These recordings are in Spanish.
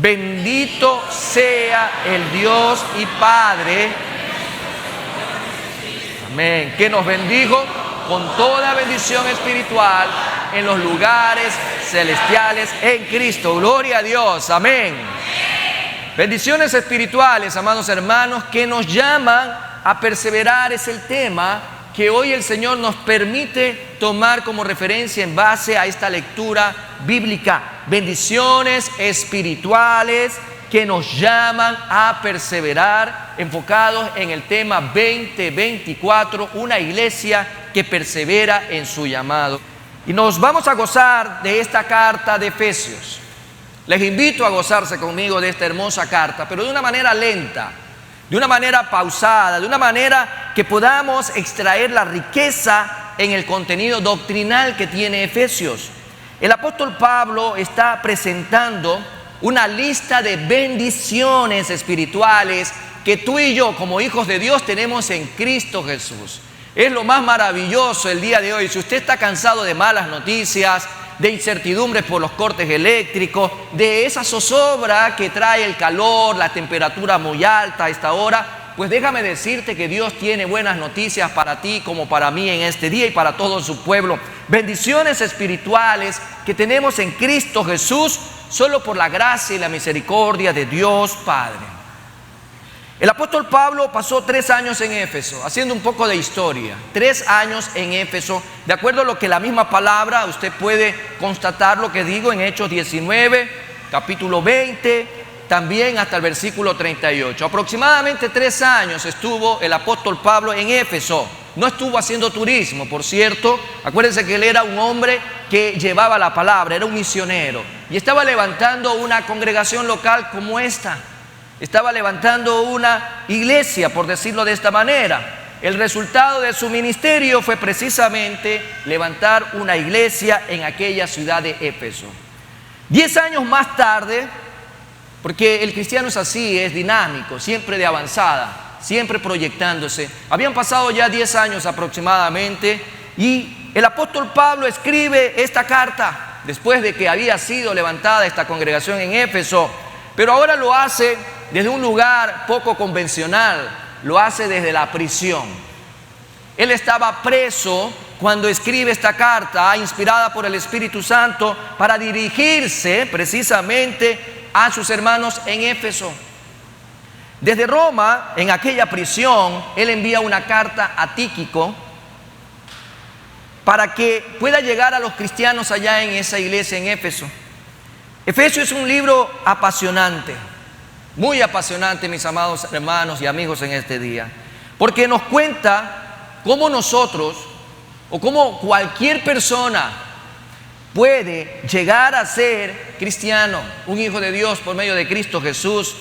Bendito sea el Dios y Padre, amén, que nos bendijo con toda bendición espiritual en los lugares celestiales en Cristo. Gloria a Dios, amén. Bendiciones espirituales, amados hermanos, que nos llaman a perseverar, es el tema que hoy el Señor nos permite tomar como referencia en base a esta lectura bíblica. Bendiciones espirituales que nos llaman a perseverar, enfocados en el tema 2024, una iglesia que persevera en su llamado. Y nos vamos a gozar de esta carta de Efesios. Les invito a gozarse conmigo de esta hermosa carta, pero de una manera lenta, de una manera pausada, de una manera que podamos extraer la riqueza en el contenido doctrinal que tiene Efesios. El apóstol Pablo está presentando una lista de bendiciones espirituales que tú y yo, como hijos de Dios, tenemos en Cristo Jesús. Es lo más maravilloso el día de hoy. Si usted está cansado de malas noticias, de incertidumbres por los cortes eléctricos, de esa zozobra que trae el calor, la temperatura muy alta a esta hora, pues déjame decirte que Dios tiene buenas noticias para ti como para mí en este día y para todo su pueblo. Bendiciones espirituales que tenemos en Cristo Jesús solo por la gracia y la misericordia de Dios Padre. El apóstol Pablo pasó 3 años en Éfeso, haciendo un poco de historia. 3 años en Éfeso, de acuerdo a lo que la misma palabra, usted puede constatar lo que digo en Hechos 19, capítulo 20, también hasta el versículo 38. Aproximadamente 3 años estuvo el apóstol Pablo en Éfeso. No estuvo haciendo turismo, por cierto. Acuérdense que él era un hombre que llevaba la palabra, era un misionero. Y estaba levantando una congregación local como esta. Estaba levantando una iglesia, por decirlo de esta manera. El resultado de su ministerio fue precisamente levantar una iglesia en aquella ciudad de Éfeso. 10 años más tarde, porque el cristiano es así, es dinámico, siempre de avanzada, siempre proyectándose. Habían pasado ya 10 años aproximadamente y el apóstol Pablo escribe esta carta después de que había sido levantada esta congregación en Éfeso, pero ahora lo hace desde un lugar poco convencional, lo hace desde la prisión. Él estaba preso cuando escribe esta carta, inspirada por el Espíritu Santo, para dirigirse precisamente a sus hermanos en Éfeso. Desde Roma, en aquella prisión, él envía una carta a Tíquico para que pueda llegar a los cristianos allá en esa iglesia en Éfeso. Efesios es un libro apasionante, muy apasionante, mis amados hermanos y amigos en este día, porque nos cuenta cómo nosotros o cómo cualquier persona puede llegar a ser cristiano, un hijo de Dios por medio de Cristo Jesús,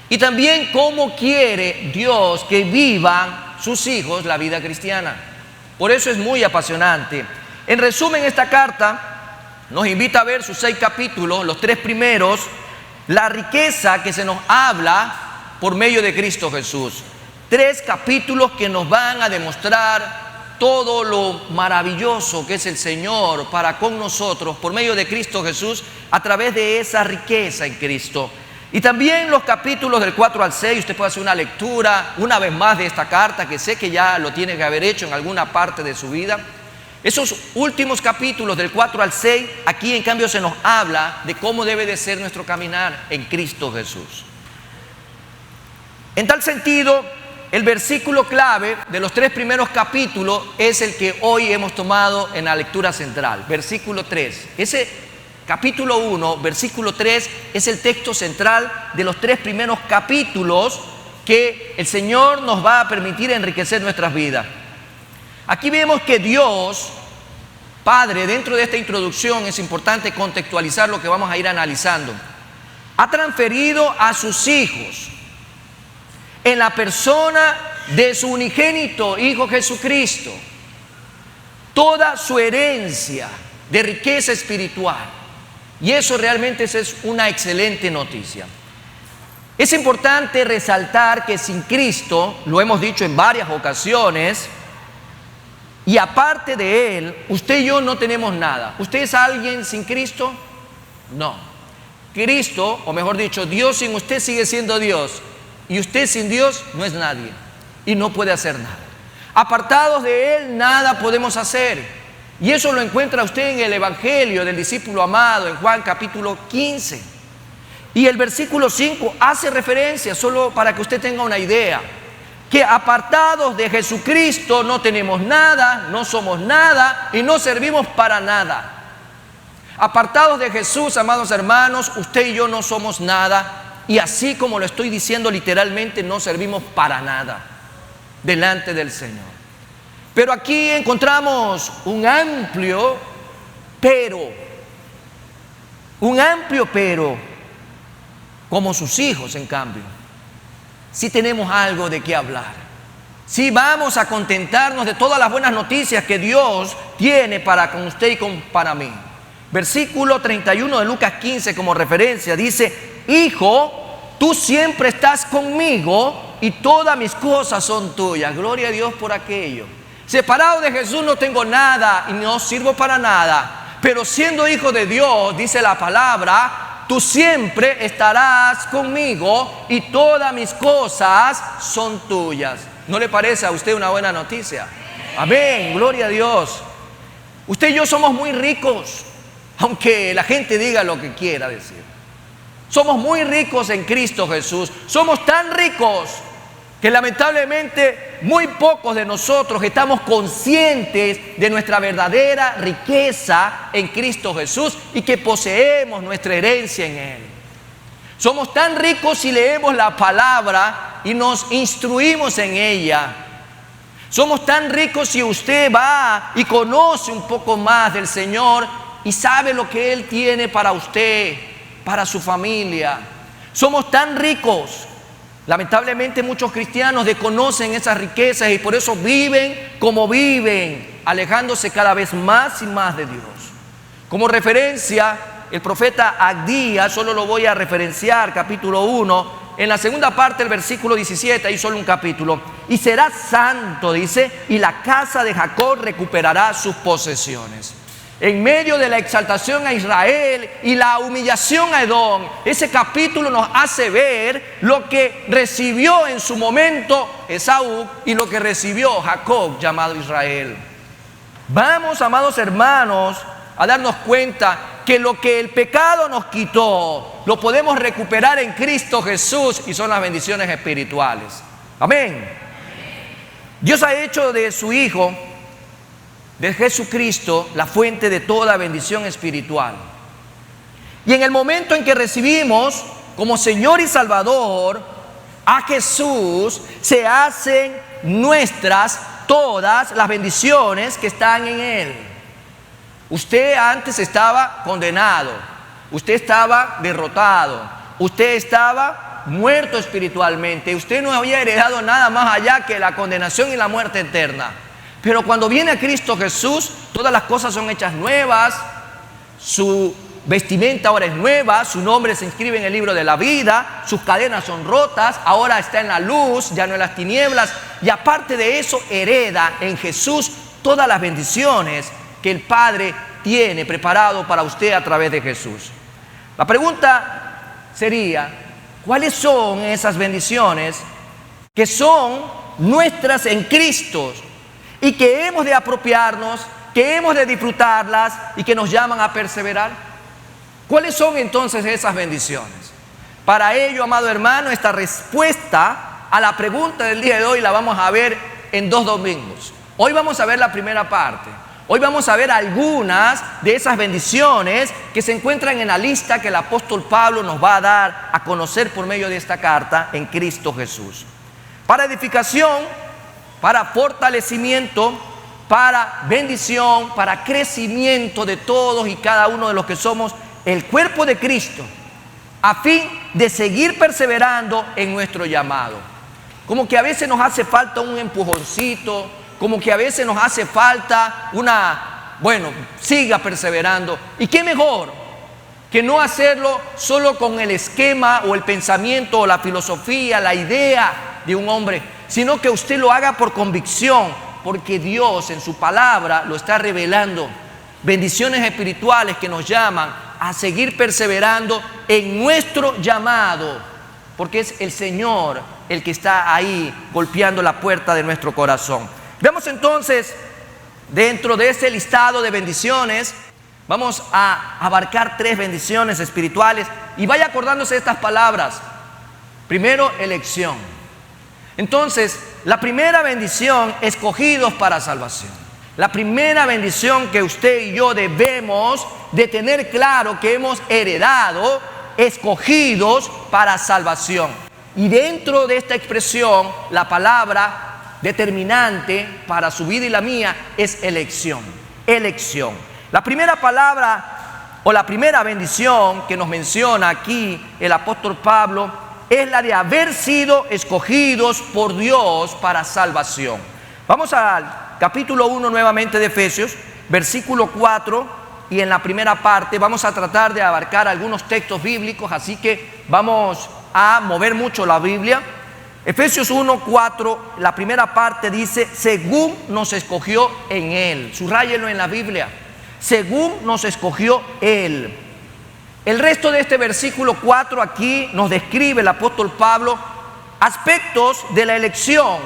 y también cómo quiere Dios que vivan sus hijos la vida cristiana. Por eso es muy apasionante. En resumen, esta carta nos invita a ver sus 6 capítulos, los 3 primeros, la riqueza que se nos habla por medio de Cristo Jesús. 3 capítulos que nos van a demostrar todo lo maravilloso que es el Señor para con nosotros por medio de Cristo Jesús a través de esa riqueza en Cristo. Y también los capítulos del 4 al 6, usted puede hacer una lectura una vez más de esta carta, que sé que ya lo tiene que haber hecho en alguna parte de su vida. Esos últimos capítulos del 4 al 6, aquí en cambio se nos habla de cómo debe de ser nuestro caminar en Cristo Jesús. En tal sentido, el versículo clave de los 3 primeros capítulos es el que hoy hemos tomado en la lectura central, versículo 3. Ese capítulo 1, versículo 3 es el texto central de los 3 primeros capítulos que el Señor nos va a permitir enriquecer nuestras vidas. Aquí vemos que Dios, Padre, dentro de esta introducción es importante contextualizar lo que vamos a ir analizando. Ha transferido a sus hijos en la persona de su unigénito Hijo Jesucristo toda su herencia de riqueza espiritual. Y eso realmente es una excelente noticia. Es importante resaltar que sin Cristo, lo hemos dicho en varias ocasiones, y aparte de Él, usted y yo no tenemos nada. ¿Usted es alguien sin Cristo? No. Cristo, o mejor dicho, Dios sin usted sigue siendo Dios, y usted sin Dios no es nadie y no puede hacer nada. Apartados de Él nada podemos hacer, y eso lo encuentra usted en el Evangelio del discípulo amado en Juan capítulo 15, y el versículo 5 hace referencia, solo para que usted tenga una idea, que apartados de Jesucristo no tenemos nada, no somos nada y no servimos para nada. Apartados de Jesús, amados hermanos, usted y yo no somos nada, y así como lo estoy diciendo literalmente, no servimos para nada delante del Señor. Pero aquí encontramos un amplio pero, como sus hijos, en cambio, sí tenemos algo de qué hablar. Sí vamos a contentarnos de todas las buenas noticias que Dios tiene para con usted y para mí. Versículo 31 de Lucas 15 como referencia dice: Hijo, tú siempre estás conmigo y todas mis cosas son tuyas. Gloria a Dios por aquello. Separado de Jesús no tengo nada y no sirvo para nada, pero siendo hijo de Dios, dice la palabra, tú siempre estarás conmigo y todas mis cosas son tuyas. ¿No le parece a usted una buena noticia? Amén, gloria a Dios. Usted y yo somos muy ricos, aunque la gente diga lo que quiera decir. Somos muy ricos en Cristo Jesús. Somos tan ricos que lamentablemente muy pocos de nosotros estamos conscientes de nuestra verdadera riqueza en Cristo Jesús y que poseemos nuestra herencia en Él. Somos tan ricos si leemos la palabra y nos instruimos en ella. Somos tan ricos si usted va y conoce un poco más del Señor y sabe lo que Él tiene para usted, para su familia. Somos tan ricos. Lamentablemente muchos cristianos desconocen esas riquezas y por eso viven como viven, alejándose cada vez más y más de Dios. Como referencia, el profeta Abdías, solo lo voy a referenciar, capítulo 1, en la segunda parte del versículo 17, hay solo un capítulo. Y será santo, dice, y la casa de Jacob recuperará sus posesiones. En medio de la exaltación a Israel y la humillación a Edom, ese capítulo nos hace ver lo que recibió en su momento Esaú y lo que recibió Jacob, llamado Israel. Vamos, amados hermanos, a darnos cuenta que lo que el pecado nos quitó, lo podemos recuperar en Cristo Jesús, y son las bendiciones espirituales. Amén. Dios ha hecho de su Hijo, de Jesucristo, la fuente de toda bendición espiritual. Y en el momento en que recibimos como Señor y Salvador a Jesús, se hacen nuestras todas las bendiciones que están en Él. Usted antes estaba condenado, usted estaba derrotado, usted estaba muerto espiritualmente, usted no había heredado nada más allá que la condenación y la muerte eterna. Pero cuando viene a Cristo Jesús, todas las cosas son hechas nuevas, su vestimenta ahora es nueva, su nombre se inscribe en el libro de la vida, sus cadenas son rotas, ahora está en la luz, ya no en las tinieblas, y aparte de eso hereda en Jesús todas las bendiciones que el Padre tiene preparado para usted a través de Jesús. La pregunta sería, ¿cuáles son esas bendiciones que son nuestras en Cristo y que hemos de apropiarnos, que hemos de disfrutarlas y que nos llaman a perseverar? ¿Cuáles son entonces esas bendiciones? Para ello, amado hermano, esta respuesta a la pregunta del día de hoy la vamos a ver en 2 domingos. Hoy vamos a ver la primera parte. Hoy vamos a ver algunas de esas bendiciones que se encuentran en la lista que el apóstol Pablo nos va a dar a conocer por medio de esta carta en Cristo Jesús. Para edificación, para fortalecimiento, para bendición, para crecimiento de todos y cada uno de los que somos el cuerpo de Cristo, a fin de seguir perseverando en nuestro llamado. Como que a veces nos hace falta un empujoncito, como que a veces nos hace falta siga perseverando. ¿Y qué mejor que no hacerlo solo con el esquema o el pensamiento o la filosofía, la idea de un hombre, sino que usted lo haga por convicción, porque Dios en su palabra lo está revelando. Bendiciones espirituales que nos llaman a seguir perseverando en nuestro llamado, porque es el Señor el que está ahí golpeando la puerta de nuestro corazón. Veamos entonces, dentro de ese listado de bendiciones, vamos a abarcar 3 bendiciones espirituales, y vaya acordándose de estas palabras. Primero, elección. Entonces, la primera bendición, escogidos para salvación. La primera bendición que usted y yo debemos de tener claro que hemos heredado, escogidos para salvación. Y dentro de esta expresión, la palabra determinante para su vida y la mía es elección. Elección. La primera palabra o la primera bendición que nos menciona aquí el apóstol Pablo es la de haber sido escogidos por Dios para salvación. Vamos al capítulo 1 nuevamente de Efesios, versículo 4, y en la primera parte vamos a tratar de abarcar algunos textos bíblicos, así que vamos a mover mucho la Biblia. Efesios 1, 4, la primera parte dice, según nos escogió en Él. Subráyenlo en la Biblia. Según nos escogió Él. El resto de este versículo 4 aquí nos describe el apóstol Pablo aspectos de la elección,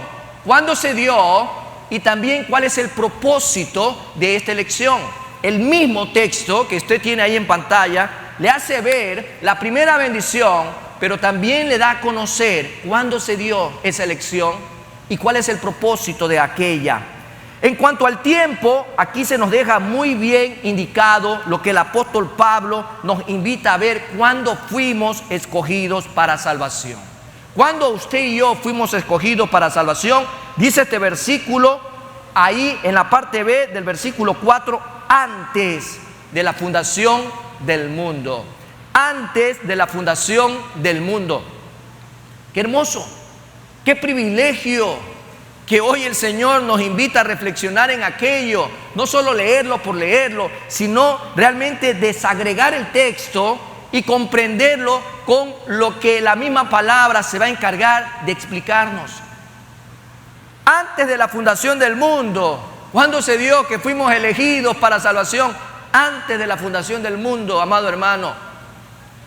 cuándo se dio y también cuál es el propósito de esta elección. El mismo texto que usted tiene ahí en pantalla le hace ver la primera bendición, pero también le da a conocer cuándo se dio esa elección y cuál es el propósito de aquella. En cuanto al tiempo, aquí se nos deja muy bien indicado lo que el apóstol Pablo nos invita a ver cuando fuimos escogidos para salvación. Cuando usted y yo fuimos escogidos para salvación, dice este versículo, ahí en la parte B del versículo 4, antes de la fundación del mundo. Antes de la fundación del mundo. Qué hermoso, qué privilegio que hoy el Señor nos invita a reflexionar en aquello, no solo leerlo por leerlo, sino realmente desagregar el texto y comprenderlo con lo que la misma palabra se va a encargar de explicarnos. Antes de la fundación del mundo, ¿cuándo se dio que fuimos elegidos para salvación? Antes de la fundación del mundo, amado hermano.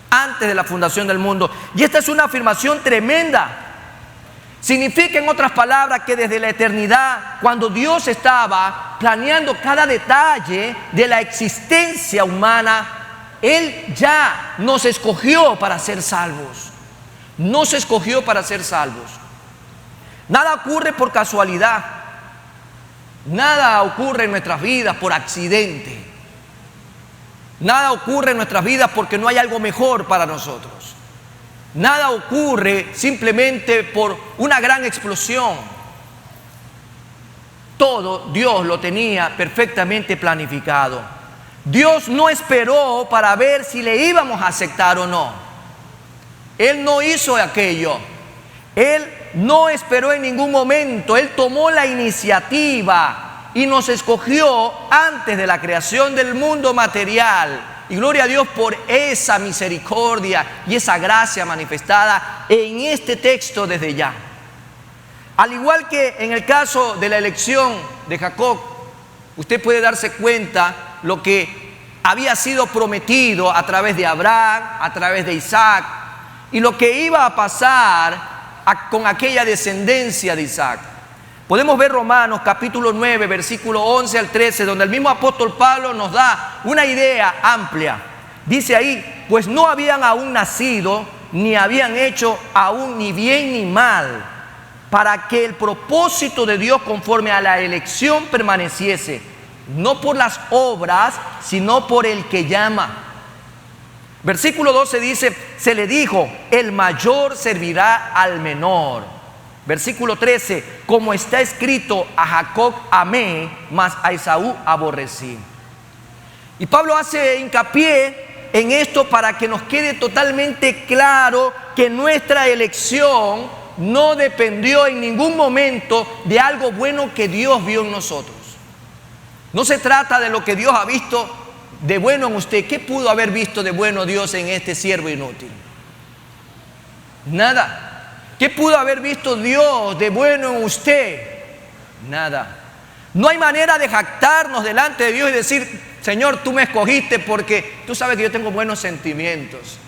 Antes de la fundación del mundo. Y esta es una afirmación tremenda. Significa, en otras palabras, que desde la eternidad, cuando Dios estaba planeando cada detalle de la existencia humana, Él ya nos escogió para ser salvos. Nos escogió para ser salvos. Nada ocurre por casualidad. Nada ocurre en nuestras vidas por accidente. Nada ocurre en nuestras vidas porque no hay algo mejor para nosotros. Nada ocurre simplemente por una gran explosión. Todo Dios lo tenía perfectamente planificado. Dios no esperó para ver si le íbamos a aceptar o no. Él no hizo aquello. Él no esperó en ningún momento. Él tomó la iniciativa y nos escogió antes de la creación del mundo material. Y gloria a Dios por esa misericordia y esa gracia manifestada en este texto desde ya. Al igual que en el caso de la elección de Jacob, usted puede darse cuenta lo que había sido prometido a través de Abraham, a través de Isaac, y lo que iba a pasar con aquella descendencia de Isaac. Podemos ver Romanos capítulo 9, versículo 11 al 13, donde el mismo apóstol Pablo nos da una idea amplia. Dice ahí, pues no habían aún nacido, ni habían hecho aún ni bien ni mal, para que el propósito de Dios conforme a la elección permaneciese, no por las obras, sino por el que llama. Versículo 12 dice, se le dijo, el mayor servirá al menor. Versículo 13, como está escrito, a Jacob amé, mas a Esaú aborrecí. Y Pablo hace hincapié en esto para que nos quede totalmente claro que nuestra elección no dependió en ningún momento de algo bueno que Dios vio en nosotros. No se trata de lo que Dios ha visto de bueno en usted. ¿Qué pudo haber visto de bueno Dios en este siervo inútil? Nada. ¿Qué pudo haber visto Dios de bueno en usted? Nada. No hay manera de jactarnos delante de Dios y decir, Señor, tú me escogiste porque tú sabes que yo tengo buenos sentimientos,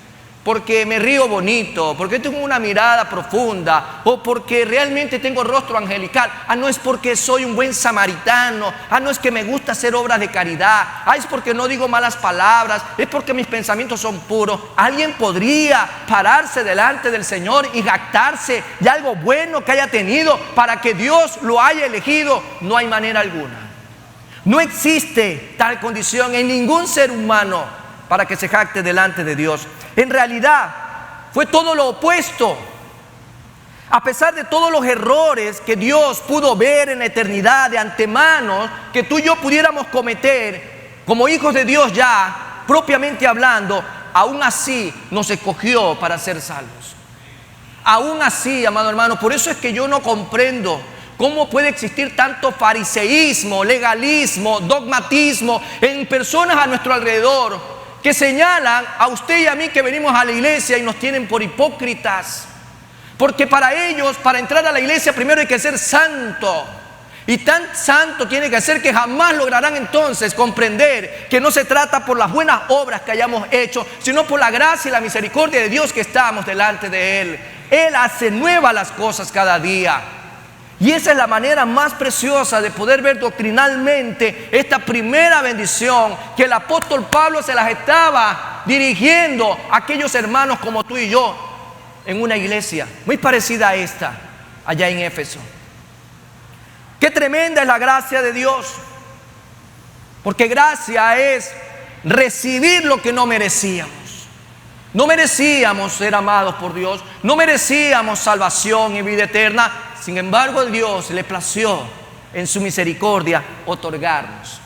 porque me río bonito, porque tengo una mirada profunda, o porque realmente tengo rostro angelical. No es porque soy un buen samaritano. No es que me gusta hacer obras de caridad. Es porque no digo malas palabras. Es porque mis pensamientos son puros. Alguien podría pararse delante del Señor y jactarse de algo bueno que haya tenido para que Dios lo haya elegido. No hay manera alguna. No existe tal condición en ningún ser humano para que se jacte delante de Dios. En realidad, fue todo lo opuesto. A pesar de todos los errores que Dios pudo ver en la eternidad de antemano, que tú y yo pudiéramos cometer como hijos de Dios ya, propiamente hablando, aún así nos escogió para ser salvos. Aún así, amado hermano, por eso es que yo no comprendo cómo puede existir tanto fariseísmo, legalismo, dogmatismo en personas a nuestro alrededor, que señalan a usted y a mí que venimos a la iglesia y nos tienen por hipócritas. Porque para ellos, para entrar a la iglesia, primero hay que ser santo. Y tan santo tiene que ser que jamás lograrán entonces comprender que no se trata por las buenas obras que hayamos hecho, sino por la gracia y la misericordia de Dios que estamos delante de Él. Él hace nuevas las cosas cada día. Y esa es la manera más preciosa de poder ver doctrinalmente esta primera bendición que el apóstol Pablo se las estaba dirigiendo a aquellos hermanos como tú y yo en una iglesia muy parecida a esta, allá en Éfeso. Qué tremenda es la gracia de Dios, porque gracia es recibir lo que no merecíamos. No merecíamos ser amados por Dios, no merecíamos salvación y vida eterna. Sin embargo, a Dios le plació en su misericordia otorgarnos.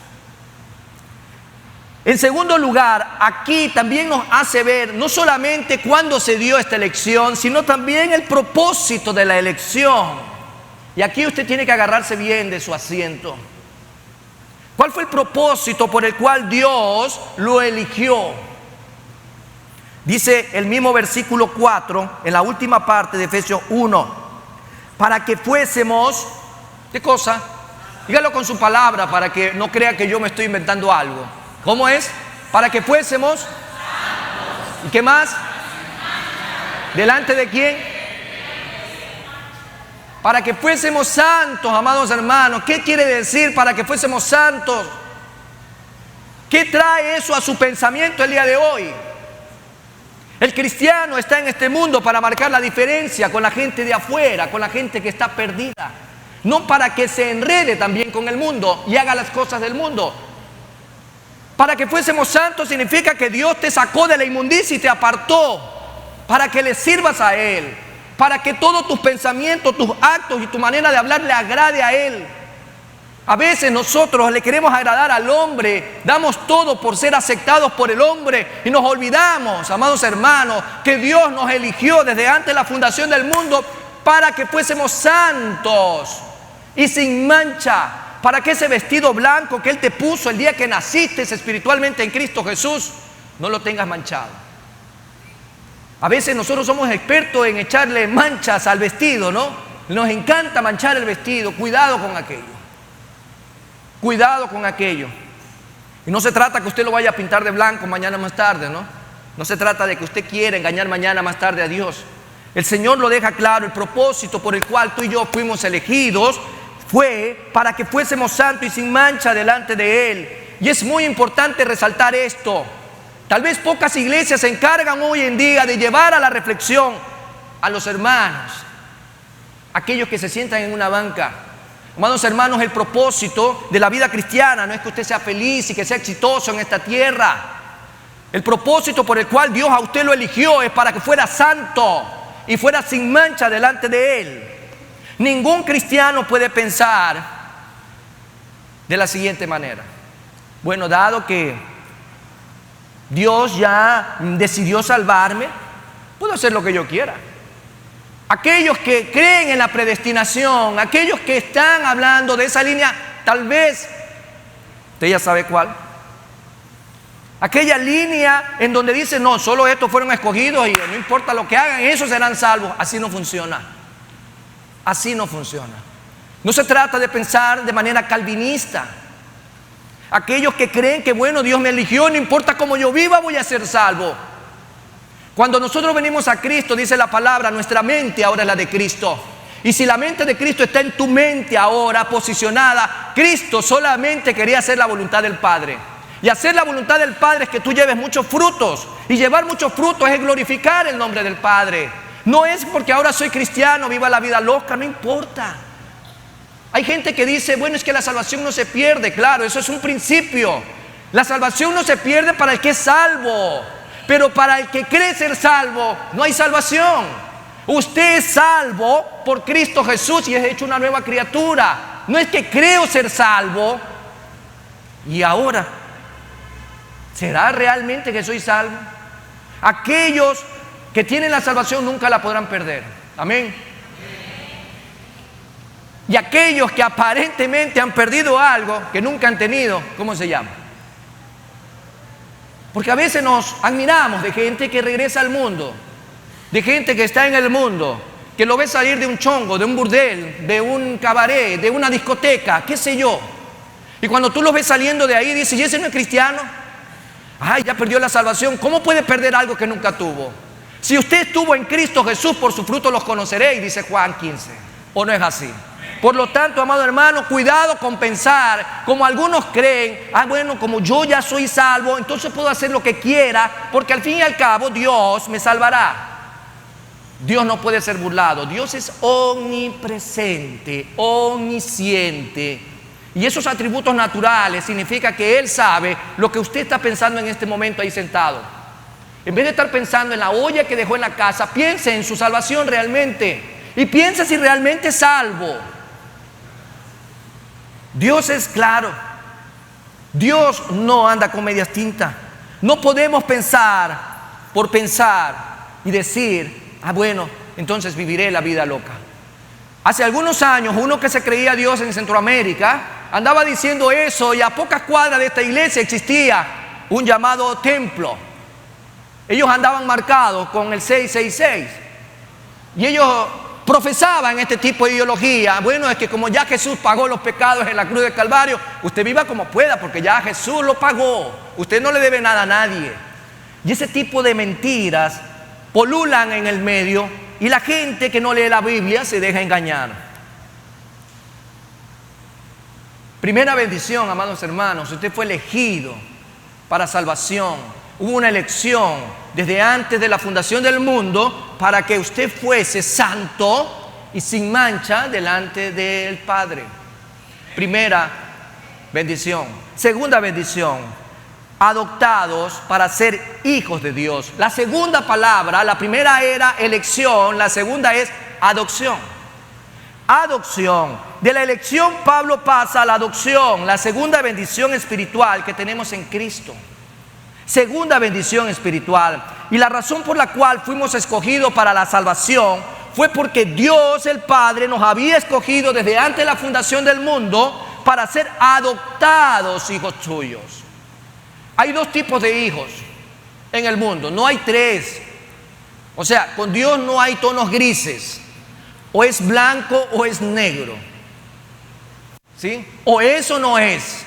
En segundo lugar, aquí también nos hace ver no solamente cuándo se dio esta elección, sino también el propósito de la elección. Y aquí usted tiene que agarrarse bien de su asiento. ¿Cuál fue el propósito por el cual Dios lo eligió? Dice el mismo versículo 4, en la última parte de Efesios 1. Para que fuésemos, ¿qué cosa? Dígalo con su palabra para que no crea que yo me estoy inventando algo. ¿Cómo es? Para que fuésemos. ¿Y qué más? ¿Delante de quién? Para que fuésemos santos, amados hermanos. ¿Qué quiere decir para que fuésemos santos? ¿Qué trae eso a su pensamiento el día de hoy? El cristiano está en este mundo para marcar la diferencia con la gente de afuera, con la gente que está perdida. No para que se enrede también con el mundo y haga las cosas del mundo. Para que fuésemos santos significa que Dios te sacó de la inmundicia y te apartó para que le sirvas a Él, para que todos tus pensamientos, tus actos y tu manera de hablar le agrade a Él. A veces nosotros le queremos agradar al hombre, damos todo por ser aceptados por el hombre y nos olvidamos, amados hermanos, que Dios nos eligió desde antes de la fundación del mundo para que fuésemos santos y sin mancha, para que ese vestido blanco que Él te puso el día que naciste espiritualmente en Cristo Jesús, no lo tengas manchado. A veces nosotros somos expertos en echarle manchas al vestido, ¿no? Nos encanta manchar el vestido, cuidado con aquello. Cuidado con aquello. Y no se trata que usted lo vaya a pintar de blanco mañana más tarde, ¿no? No se trata de que usted quiera engañar mañana más tarde a Dios. El Señor lo deja claro, el propósito por el cual tú y yo fuimos elegidos fue para que fuésemos santos y sin mancha delante de Él. Y es muy importante resaltar esto. Tal vez pocas iglesias se encargan hoy en día de llevar a la reflexión a los hermanos, aquellos que se sientan en una banca. Amados hermanos, el propósito de la vida cristiana no es que usted sea feliz y que sea exitoso en esta tierra. El propósito por el cual Dios a usted lo eligió es para que fuera santo y fuera sin mancha delante de Él. Ningún cristiano puede pensar de la siguiente manera: bueno, dado que Dios ya decidió salvarme, puedo hacer lo que yo quiera. Aquellos que creen en la predestinación, aquellos que están hablando de esa línea, tal vez, usted ya sabe cuál, aquella línea en donde dice, no, solo estos fueron escogidos y no importa lo que hagan, esos serán salvos. Así no funciona. Así no funciona. No se trata de pensar de manera calvinista. Aquellos que creen que, bueno, Dios me eligió, no importa cómo yo viva, voy a ser salvo. Cuando nosotros venimos a Cristo, dice la palabra, nuestra mente ahora es la de Cristo. Y si la mente de Cristo está en tu mente ahora posicionada, Cristo solamente quería hacer la voluntad del Padre. Y hacer la voluntad del Padre es que tú lleves muchos frutos. Y llevar muchos frutos es glorificar el nombre del Padre. No es porque ahora soy cristiano, viva la vida loca, no importa. Hay gente que dice, bueno, es que la salvación no se pierde. Claro, eso es un principio. La salvación no se pierde para el que es salvo. Pero para el que cree ser salvo, no hay salvación. Usted es salvo por Cristo Jesús y es hecho una nueva criatura. No es que creo ser salvo y ahora, ¿será realmente que soy salvo? Aquellos que tienen la salvación nunca la podrán perder. Amén. Y aquellos que aparentemente han perdido algo que nunca han tenido, ¿cómo se llama? Porque a veces nos admiramos de gente que regresa al mundo, de gente que está en el mundo, que lo ve salir de un chongo, de un burdel, de un cabaret, de una discoteca, qué sé yo. Y cuando tú lo ves saliendo de ahí, dices, ¿y ese no es cristiano? Ay, ya perdió la salvación. ¿Cómo puede perder algo que nunca tuvo? Si usted estuvo en Cristo Jesús, por su fruto los conoceréis, dice Juan 15. ¿O no es así? Por lo tanto, amado hermano, cuidado con pensar, como algunos creen, bueno, como yo ya soy salvo, entonces puedo hacer lo que quiera, porque al fin y al cabo Dios me salvará. Dios no puede ser burlado. Dios es omnipresente, omnisciente. Y esos atributos naturales significa que Él sabe lo que usted está pensando en este momento ahí sentado. En vez de estar pensando en la olla que dejó en la casa, piense en su salvación realmente. Y piense si realmente es salvo. Dios es claro. Dios no anda con medias tintas. No podemos pensar por pensar y decir, bueno, entonces viviré la vida loca. Hace algunos años, uno que se creía Dios en Centroamérica andaba diciendo eso, y a pocas cuadras de esta iglesia existía un llamado templo. Ellos andaban marcados con el 666 y ellos profesaban este tipo de ideología. Bueno, es que como ya Jesús pagó los pecados en la cruz del Calvario, usted viva como pueda porque ya Jesús lo pagó. Usted no le debe nada a nadie. Y ese tipo de mentiras polulan en el medio y la gente que no lee la Biblia se deja engañar. Primera bendición, amados hermanos, usted fue elegido para salvación. Hubo una elección desde antes de la fundación del mundo para que usted fuese santo y sin mancha delante del Padre. Primera bendición. Segunda bendición, adoptados para ser hijos de Dios. La segunda palabra, la primera era elección, la segunda es adopción. Adopción. De la elección Pablo pasa a la adopción, la segunda bendición espiritual que tenemos en Cristo. Segunda bendición espiritual. Y la razón por la cual fuimos escogidos para la salvación fue porque Dios el Padre nos había escogido desde antes de la fundación del mundo para ser adoptados hijos suyos. Hay dos tipos de hijos en el mundo, no hay tres. O sea, con Dios no hay tonos grises. O es blanco o es negro. ¿Sí? O es o no es.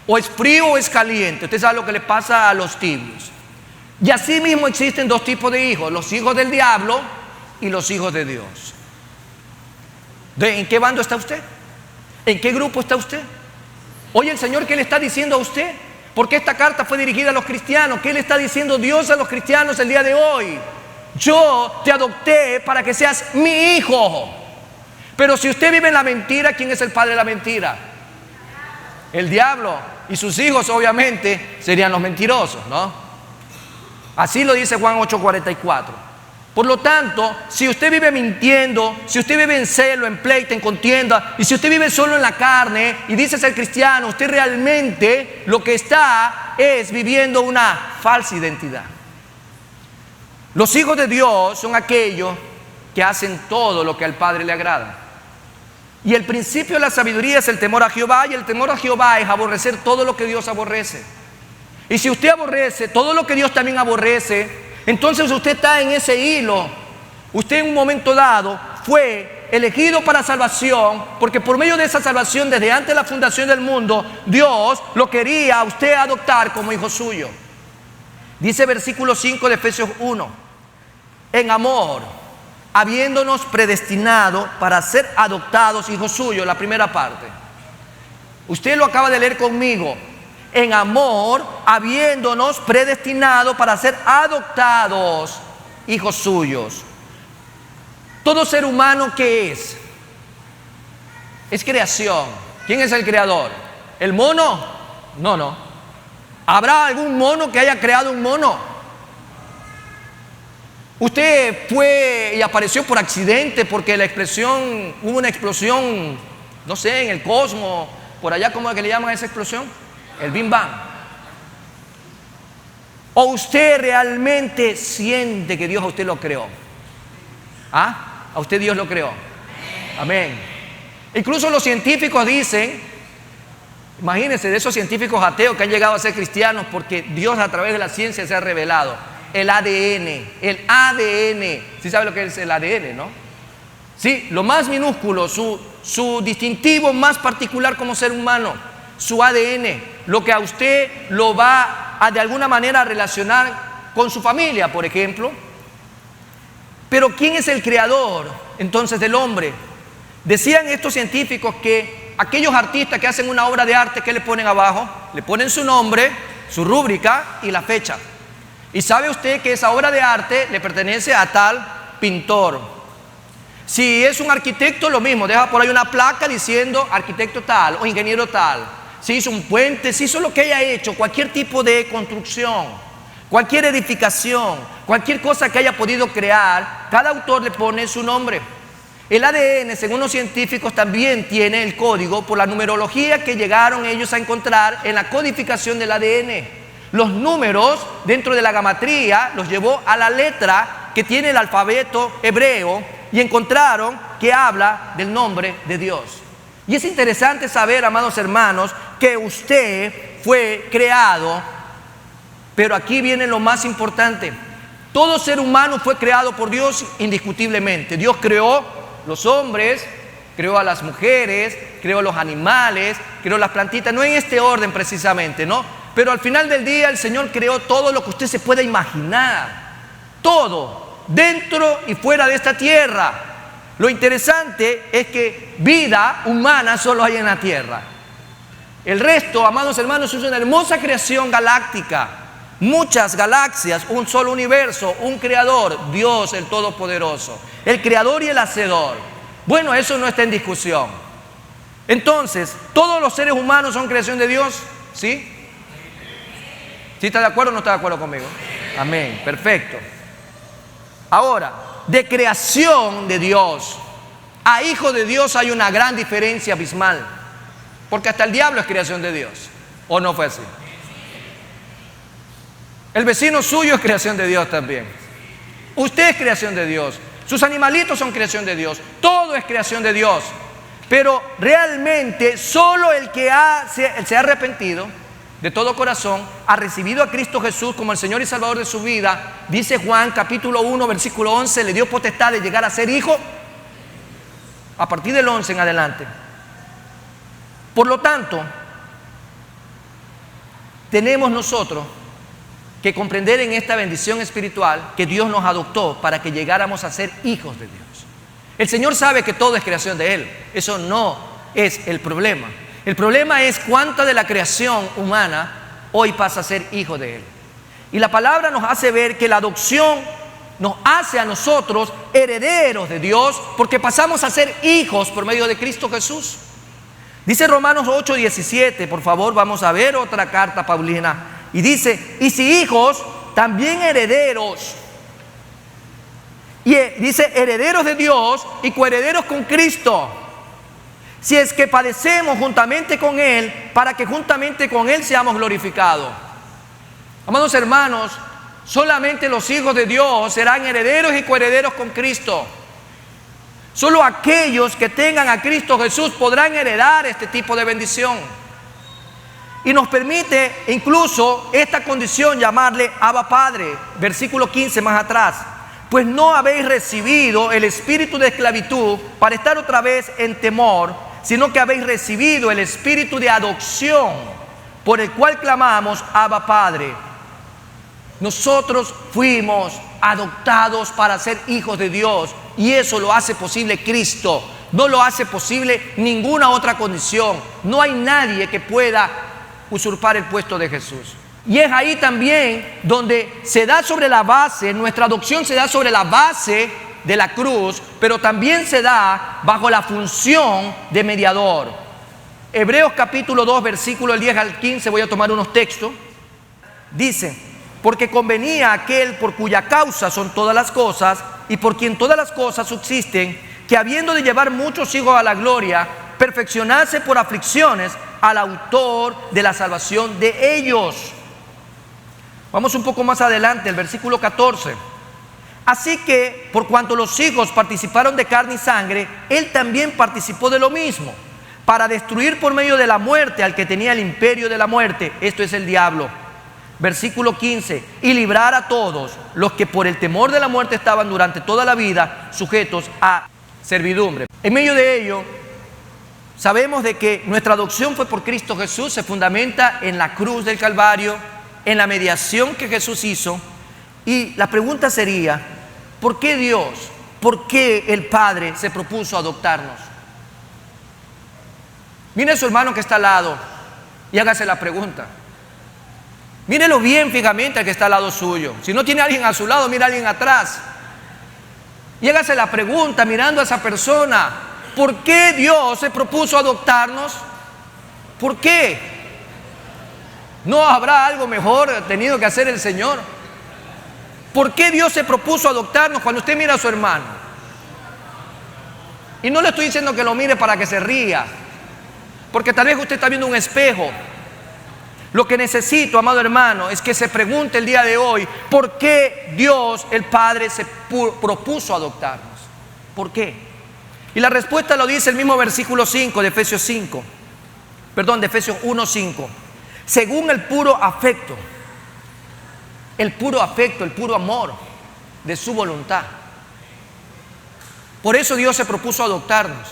O es frío o es caliente. Usted sabe lo que le pasa a los tibios. Y así mismo existen dos tipos de hijos: los hijos del diablo y los hijos de Dios. ¿En qué bando está usted? ¿En qué grupo está usted? Oye, el Señor, ¿qué le está diciendo a usted? Porque esta carta fue dirigida a los cristianos. ¿Qué le está diciendo Dios a los cristianos el día de hoy? Yo te adopté para que seas mi hijo. Pero si usted vive en la mentira, ¿quién es el padre de la mentira? El diablo. Y sus hijos obviamente serían los mentirosos, ¿no? Así lo dice Juan 8:44. Por lo tanto, si usted vive mintiendo, si usted vive en celo, en pleito, en contienda, y si usted vive solo en la carne y dice ser cristiano, usted realmente lo que está es viviendo una falsa identidad. Los hijos de Dios son aquellos que hacen todo lo que al Padre le agrada. Y el principio de la sabiduría es el temor a Jehová, y el temor a Jehová es aborrecer todo lo que Dios aborrece. Y si usted aborrece todo lo que Dios también aborrece, entonces usted está en ese hilo. Usted en un momento dado fue elegido para salvación, porque por medio de esa salvación, desde antes de la fundación del mundo, Dios lo quería a usted adoptar como hijo suyo. Dice versículo 5 de Efesios 1, en amor, habiéndonos predestinado para ser adoptados hijos suyos, la primera parte. Usted lo acaba de leer conmigo. En amor, habiéndonos predestinado para ser adoptados hijos suyos. Todo ser humano, ¿qué es? Es creación. ¿Quién es el creador? ¿El mono? No. ¿Habrá algún mono que haya creado un mono? Usted fue y apareció por accidente porque hubo una explosión, no sé, en el cosmos, por allá, ¿cómo es que le llaman a esa explosión? El Big Bang. ¿O usted realmente siente que Dios a usted lo creó? ¿Ah? ¿A usted Dios lo creó? Amén. Incluso los científicos dicen, imagínense, de esos científicos ateos que han llegado a ser cristianos porque Dios a través de la ciencia se ha revelado. El ADN. ¿Sí sabe lo que es el ADN, no? Sí, lo más minúsculo, su distintivo más particular como ser humano, su ADN, lo que a usted lo va a de alguna manera relacionar con su familia, por ejemplo. Pero ¿quién es el creador entonces del hombre? Decían estos científicos que aquellos artistas que hacen una obra de arte, ¿qué le ponen abajo? Le ponen su nombre, su rúbrica y la fecha. Y sabe usted que esa obra de arte le pertenece a tal pintor. Si es un arquitecto, lo mismo, deja por ahí una placa diciendo arquitecto tal o ingeniero tal. Si hizo un puente, si hizo lo que haya hecho, cualquier tipo de construcción, cualquier edificación, cualquier cosa que haya podido crear, cada autor le pone su nombre. El ADN, según los científicos, también tiene el código por la numerología que llegaron ellos a encontrar en la codificación del ADN. Los números dentro de la gamatría los llevó a la letra que tiene el alfabeto hebreo y encontraron que habla del nombre de Dios. Y es interesante saber, amados hermanos, que usted fue creado, pero aquí viene lo más importante. Todo ser humano fue creado por Dios indiscutiblemente. Dios creó los hombres, creó a las mujeres, creó los animales, creó las plantitas, no en este orden precisamente, ¿no? Pero al final del día el Señor creó todo lo que usted se pueda imaginar. Todo, dentro y fuera de esta tierra. Lo interesante es que vida humana solo hay en la tierra. El resto, amados hermanos, es una hermosa creación galáctica. Muchas galaxias, un solo universo, un creador, Dios el Todopoderoso, el creador y el hacedor. Bueno, eso no está en discusión. Entonces, ¿todos los seres humanos son creación de Dios? ¿Sí? ¿Sí está de acuerdo o no está de acuerdo conmigo? Amén, perfecto. Ahora, de creación de Dios a hijo de Dios hay una gran diferencia abismal. Porque hasta el diablo es creación de Dios. ¿O no fue así? El vecino suyo es creación de Dios también. Usted es creación de Dios. Sus animalitos son creación de Dios. Todo es creación de Dios. Pero realmente solo el que se ha arrepentido de todo corazón, ha recibido a Cristo Jesús como el Señor y Salvador de su vida, dice Juan capítulo 1 versículo 11, le dio potestad de llegar a ser hijo a partir del 11 en adelante. Por lo tanto, tenemos nosotros que comprender en esta bendición espiritual que Dios nos adoptó para que llegáramos a ser hijos de Dios. El Señor sabe que todo es creación de Él. Eso no es el problema. El problema es cuánta de la creación humana hoy pasa a ser hijo de Él. Y la palabra nos hace ver que la adopción nos hace a nosotros herederos de Dios porque pasamos a ser hijos por medio de Cristo Jesús. Dice Romanos 8:17, por favor, vamos a ver otra carta paulina. Y dice, y si hijos, también herederos. Y dice, herederos de Dios y coherederos con Cristo. Si es que padecemos juntamente con Él, para que juntamente con Él seamos glorificados. Amados hermanos, solamente los hijos de Dios serán herederos y coherederos con Cristo. Solo aquellos que tengan a Cristo Jesús podrán heredar este tipo de bendición. Y nos permite incluso esta condición llamarle Abba Padre, versículo 15 más atrás. Pues no habéis recibido el espíritu de esclavitud para estar otra vez en temor, sino que habéis recibido el espíritu de adopción, por el cual clamamos, Abba, Padre. Nosotros fuimos adoptados para ser hijos de Dios, y eso lo hace posible Cristo. No lo hace posible ninguna otra condición. No hay nadie que pueda usurpar el puesto de Jesús. Y es ahí también donde se da sobre la base, nuestra adopción se da sobre la base de la cruz, pero también se da bajo la función de mediador. Hebreos capítulo 2, versículo del 10 al 15, voy a tomar unos textos. Dice: porque convenía a aquel por cuya causa son todas las cosas y por quien todas las cosas subsisten, que habiendo de llevar muchos hijos a la gloria, perfeccionase por aflicciones al autor de la salvación de ellos. Vamos un poco más adelante, el versículo 14. Así que, por cuanto los hijos participaron de carne y sangre, él también participó de lo mismo, para destruir por medio de la muerte al que tenía el imperio de la muerte, esto es el diablo. Versículo 15, y librar a todos los que por el temor de la muerte estaban durante toda la vida sujetos a servidumbre. En medio de ello, sabemos de que nuestra adopción fue por Cristo Jesús, se fundamenta en la cruz del Calvario, en la mediación que Jesús hizo. Y la pregunta sería, ¿por qué Dios, por qué el Padre se propuso adoptarnos? Mire a su hermano que está al lado y hágase la pregunta. Mírelo bien fijamente al que está al lado suyo. Si no tiene a alguien a su lado, mira a alguien atrás. Y hágase la pregunta mirando a esa persona: ¿por qué Dios se propuso adoptarnos? ¿Por qué? ¿No habrá algo mejor tenido que hacer el Señor? ¿Por qué Dios se propuso adoptarnos? Cuando usted mira a su hermano, y no le estoy diciendo que lo mire para que se ría, porque tal vez usted está viendo un espejo. Lo que necesito, amado hermano, es que se pregunte el día de hoy: ¿por qué Dios, el Padre, se propuso adoptarnos? ¿Por qué? Y la respuesta lo dice el mismo versículo 5 de Efesios 5. Perdón, de Efesios 1:5. Según el puro afecto, el puro amor de su voluntad. Por eso Dios se propuso adoptarnos,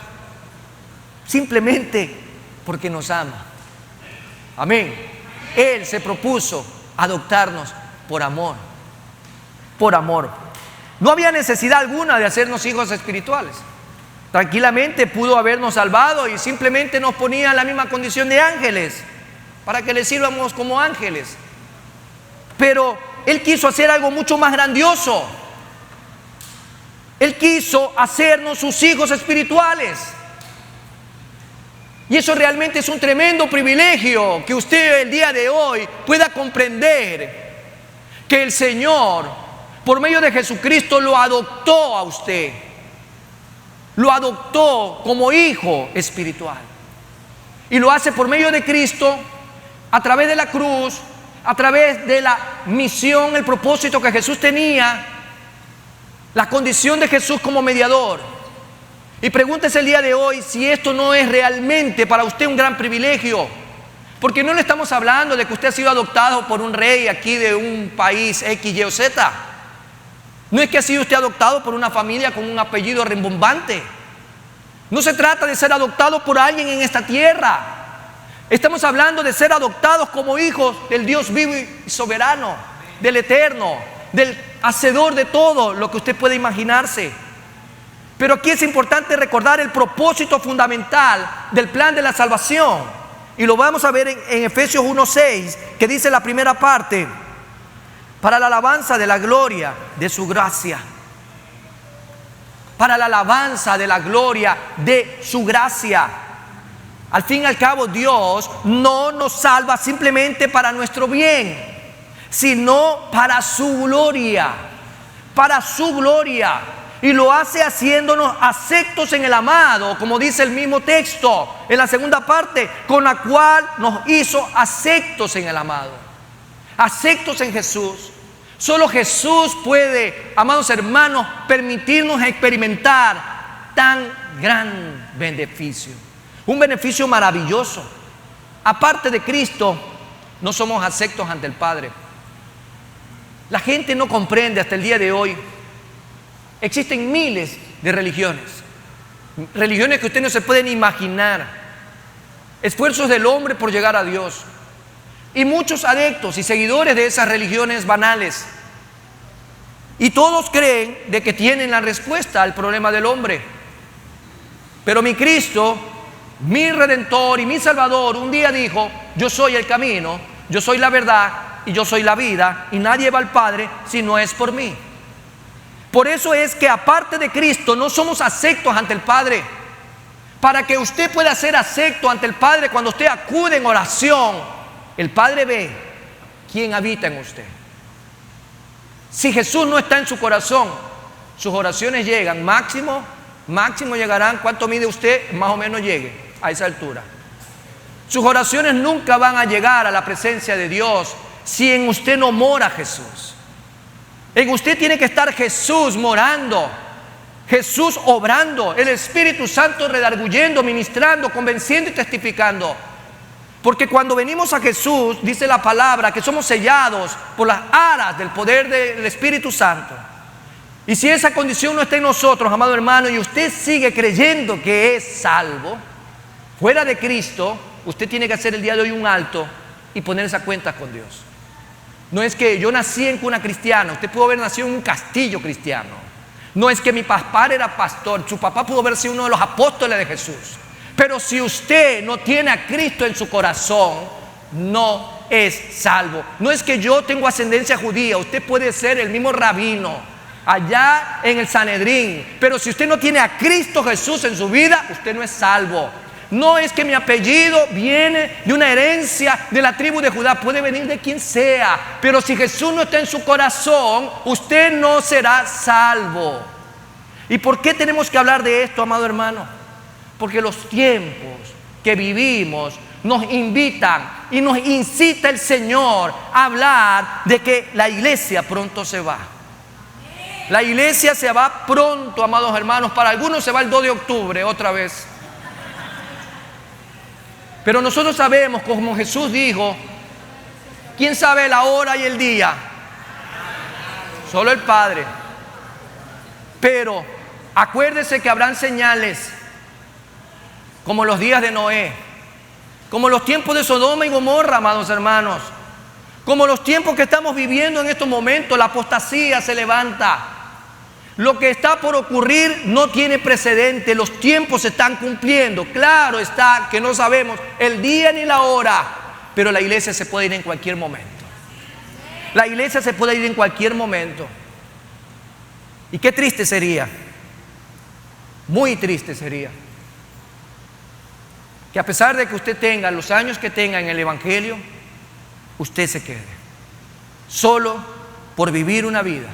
simplemente porque nos ama. Amén. Él se propuso adoptarnos por amor. Por amor. No había necesidad alguna de hacernos hijos espirituales. Tranquilamente pudo habernos salvado y simplemente nos ponía en la misma condición de ángeles, para que le sirvamos como ángeles. Pero Él quiso hacer algo mucho más grandioso. Él quiso hacernos sus hijos espirituales. Y eso realmente es un tremendo privilegio, que usted el día de hoy pueda comprender que el Señor, por medio de Jesucristo, lo adoptó a usted. Lo adoptó como hijo espiritual. Y lo hace por medio de Cristo, a través de la cruz, a través de la misión, el propósito que Jesús tenía, la condición de Jesús como mediador. Y pregúntese el día de hoy si esto no es realmente para usted un gran privilegio, porque no le estamos hablando de que usted ha sido adoptado por un rey aquí de un país X, Y o Z. No es que ha sido usted adoptado por una familia con un apellido rimbombante. No se trata de ser adoptado por alguien en esta tierra. Estamos hablando de ser adoptados como hijos del Dios vivo y soberano, del eterno, del hacedor de todo lo que usted puede imaginarse. Pero aquí es importante recordar el propósito fundamental del plan de la salvación. Y lo vamos a ver en Efesios 1:6, que dice la primera parte: para la alabanza de la gloria de su gracia. Para la alabanza de la gloria de su gracia. Al fin y al cabo, Dios no nos salva simplemente para nuestro bien, sino para su gloria. Para su gloria. Y lo hace haciéndonos aceptos en el amado, como dice el mismo texto en la segunda parte, con la cual nos hizo aceptos en el amado. Aceptos en Jesús. Solo Jesús puede, amados hermanos, permitirnos experimentar tan gran beneficio. Un beneficio maravilloso. Aparte de Cristo, no somos aceptos ante el Padre. La gente no comprende hasta el día de hoy Existen miles de religiones, religiones que ustedes no se pueden imaginar, esfuerzos del hombre por llegar a Dios, y muchos adeptos y seguidores de esas religiones banales. Y todos creen de que tienen la respuesta al problema del hombre. Pero mi Cristo, mi Redentor y mi Salvador, un día dijo: yo soy el camino, yo soy la verdad y yo soy la vida, y nadie va al Padre si no es por mí. Por eso es que aparte de Cristo no somos aceptos ante el Padre. Para que usted pueda ser acepto ante el Padre, cuando usted acude en oración, el Padre ve quién habita en usted. Si Jesús no está en su corazón, sus oraciones llegan, máximo llegarán, ¿cuánto mide usted? Más o menos llegue a esa altura. Sus oraciones nunca van a llegar a la presencia de Dios si en usted no mora Jesús. En usted tiene que estar Jesús morando, Jesús obrando, el Espíritu Santo redarguyendo, ministrando, convenciendo y testificando. Porque cuando venimos a Jesús, dice la palabra, que somos sellados por las aras del poder del Espíritu Santo. Y si esa condición no está en nosotros, amado hermano, y usted sigue creyendo que es salvo, fuera de Cristo, usted tiene que hacer el día de hoy un alto y ponerse a cuentas con Dios. No es que yo nací en cuna cristiana, usted pudo haber nacido en un castillo cristiano. No es que mi papá era pastor, su papá pudo haber sido uno de los apóstoles de Jesús. Pero si usted no tiene a Cristo en su corazón, no es salvo. No es que yo tengo ascendencia judía, usted puede ser el mismo rabino allá en el Sanedrín, pero si usted no tiene a Cristo Jesús en su vida, usted no es salvo. No es que mi apellido viene de una herencia de la tribu de Judá, puede venir de quien sea, pero si Jesús no está en su corazón, usted no será salvo. ¿Y por qué tenemos que hablar de esto, amado hermano? Porque los tiempos que vivimos nos invitan y nos incita el Señor a hablar de que la iglesia pronto se va. La iglesia se va pronto, amados hermanos. Para algunos se va el 2 de octubre otra vez. Pero nosotros sabemos, como Jesús dijo, ¿quién sabe la hora y el día? Solo el Padre. Pero acuérdese que habrán señales como los días de Noé, como los tiempos de Sodoma y Gomorra, amados hermanos, como los tiempos que estamos viviendo en estos momentos. La apostasía se levanta. Lo que está por ocurrir no tiene precedente. Los tiempos se están cumpliendo. Claro está que no sabemos el día ni la hora, pero la iglesia se puede ir en cualquier momento. La iglesia se puede ir en cualquier momento. Y qué triste sería, muy triste sería, que a pesar de que usted tenga los años que tenga en el Evangelio, usted se quede solo por vivir una vida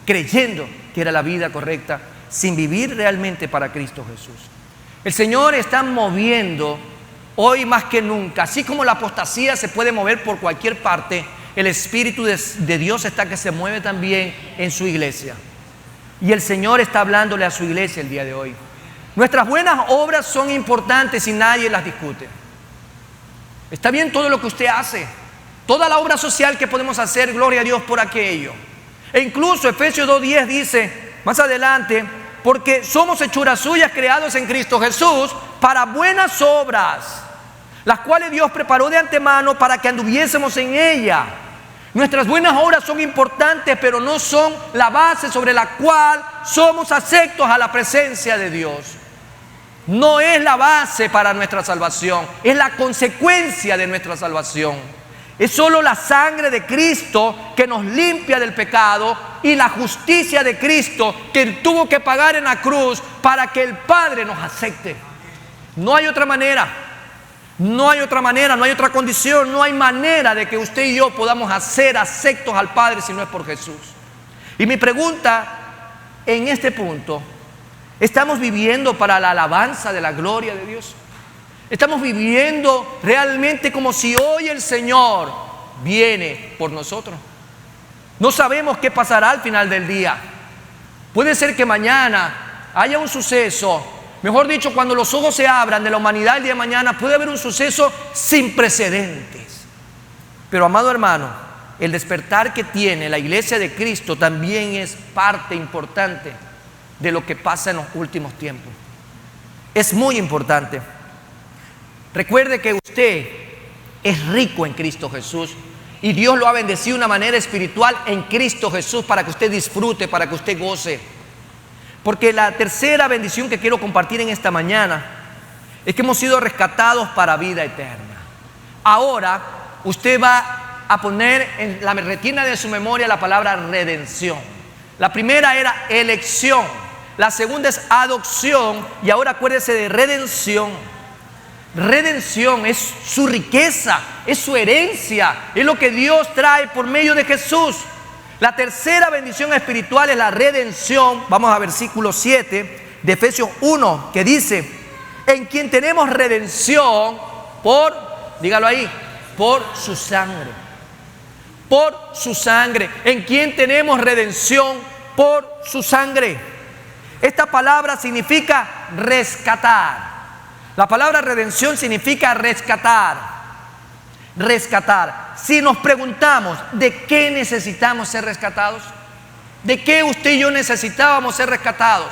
creyendo que era la vida correcta, sin vivir realmente para Cristo Jesús. El Señor está moviendo hoy más que nunca. Así como la apostasía se puede mover por cualquier parte, el Espíritu de Dios está que se mueve también en su iglesia. Y el Señor está hablándole a su iglesia el día de hoy. Nuestras buenas obras son importantes y nadie las discute. Está bien todo lo que usted hace, toda la obra social que podemos hacer, gloria a Dios por aquello. E incluso Efesios 2:10 dice más adelante: porque somos hechuras suyas, creados en Cristo Jesús para buenas obras, las cuales Dios preparó de antemano para que anduviésemos en ella. Nuestras buenas obras son importantes, pero no son la base sobre la cual somos aceptos a la presencia de Dios. No es la base para nuestra salvación, es la consecuencia de nuestra salvación. Es solo la sangre de Cristo que nos limpia del pecado y la justicia de Cristo que tuvo que pagar en la cruz para que el Padre nos acepte. No hay otra manera, no hay otra manera, no hay otra condición, no hay manera de que usted y yo podamos ser aceptos al Padre si no es por Jesús. Y mi pregunta en este punto: ¿estamos viviendo para la alabanza de la gloria de Dios? ¿Estamos viviendo realmente como si hoy el Señor viene por nosotros? No sabemos qué pasará al final del día. Puede ser que mañana haya un suceso, mejor dicho, cuando los ojos se abran de la humanidad el día de mañana, puede haber un suceso sin precedentes. Pero, amado hermano, el despertar que tiene la iglesia de Cristo también es parte importante de lo que pasa en los últimos tiempos. Es muy importante. Recuerde que usted es rico en Cristo Jesús y Dios lo ha bendecido de una manera espiritual en Cristo Jesús para que usted disfrute, para que usted goce. Porque la tercera bendición que quiero compartir en esta mañana es que hemos sido rescatados para vida eterna. Ahora usted va a poner en la retina de su memoria la palabra redención. La primera era elección, la segunda es adopción y ahora acuérdese de redención. Redención es su riqueza, es su herencia, es lo que Dios trae por medio de Jesús. La tercera bendición espiritual es la redención. Vamos a versículo 7 de Efesios 1, que dice: en quien tenemos redención por, dígalo ahí, por su sangre. Por su sangre. En quien tenemos redención por su sangre. Esta palabra significa rescatar. La palabra redención significa rescatar. Rescatar. Si nos preguntamos ¿de qué necesitamos ser rescatados? ¿De qué usted y yo necesitábamos ser rescatados?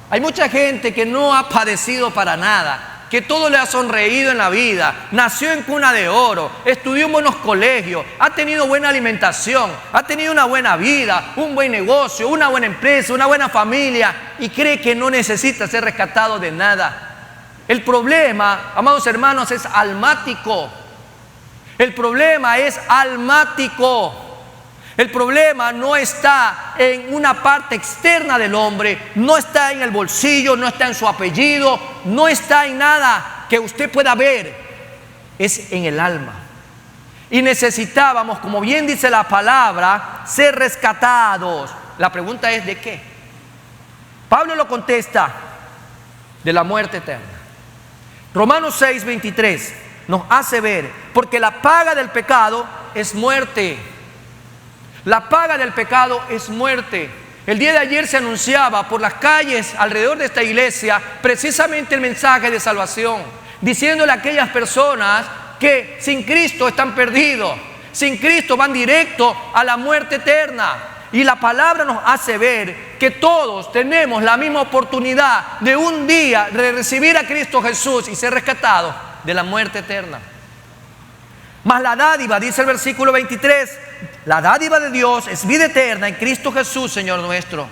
Hay mucha gente que no ha padecido para nada, que todo le ha sonreído en la vida, nació en cuna de oro, estudió en buenos colegios, ha tenido buena alimentación, ha tenido una buena vida, un buen negocio, una buena empresa, una buena familia y cree que no necesita ser rescatado de nada. El problema, amados hermanos, es almático. El problema es almático. El problema no está en una parte externa del hombre, no está en el bolsillo, no está en su apellido, no está en nada que usted pueda ver, es en el alma. Y necesitábamos, como bien dice la palabra, ser rescatados. La pregunta es ¿de qué? Pablo lo contesta: de la muerte eterna. Romanos 6:23 nos hace ver, porque la paga del pecado es muerte. La paga del pecado es muerte. El día de ayer se anunciaba por las calles alrededor de esta iglesia precisamente el mensaje de salvación, diciéndole a aquellas personas que sin Cristo están perdidos, sin Cristo van directo a la muerte eterna. Y la palabra nos hace ver que todos tenemos la misma oportunidad de un día de recibir a Cristo Jesús y ser rescatados de la muerte eterna. Mas la dádiva, dice el versículo 23, la dádiva de Dios es vida eterna en Cristo Jesús, Señor nuestro.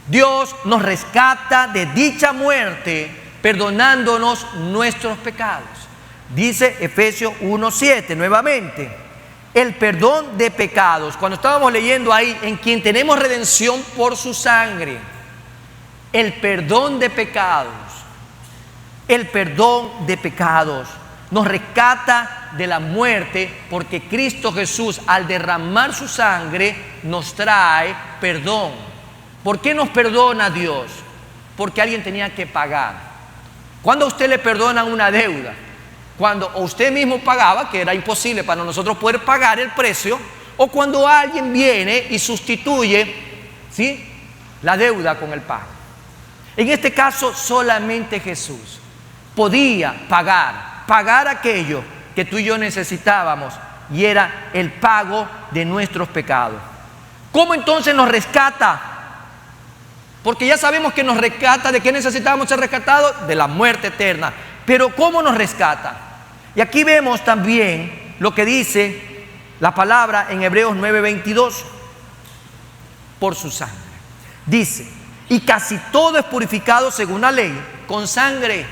Dios nos rescata de dicha muerte, perdonándonos nuestros pecados. Dice Efesios 1:7 nuevamente, el perdón de pecados. Cuando estábamos leyendo ahí, en quien tenemos redención por su sangre, el perdón de pecados, el perdón de pecados nos rescata de la muerte, porque Cristo Jesús al derramar su sangre nos trae perdón. ¿Por qué nos perdona Dios? Porque alguien tenía que pagar. ¿Cuándo a usted le perdonan una deuda? Cuando usted mismo pagaba, que era imposible para nosotros poder pagar el precio, o cuando alguien viene y sustituye, ¿sí?, la deuda con el pago. En este caso solamente Jesús podía pagar aquello que tú y yo necesitábamos, y era el pago de nuestros pecados. ¿Cómo entonces nos rescata? Porque ya sabemos que nos rescata. ¿De qué necesitábamos ser rescatados? De la muerte eterna. Pero ¿cómo nos rescata? Y aquí vemos también lo que dice la palabra en Hebreos 9:22. Por su sangre. Dice, y casi todo es purificado según la ley, con sangre.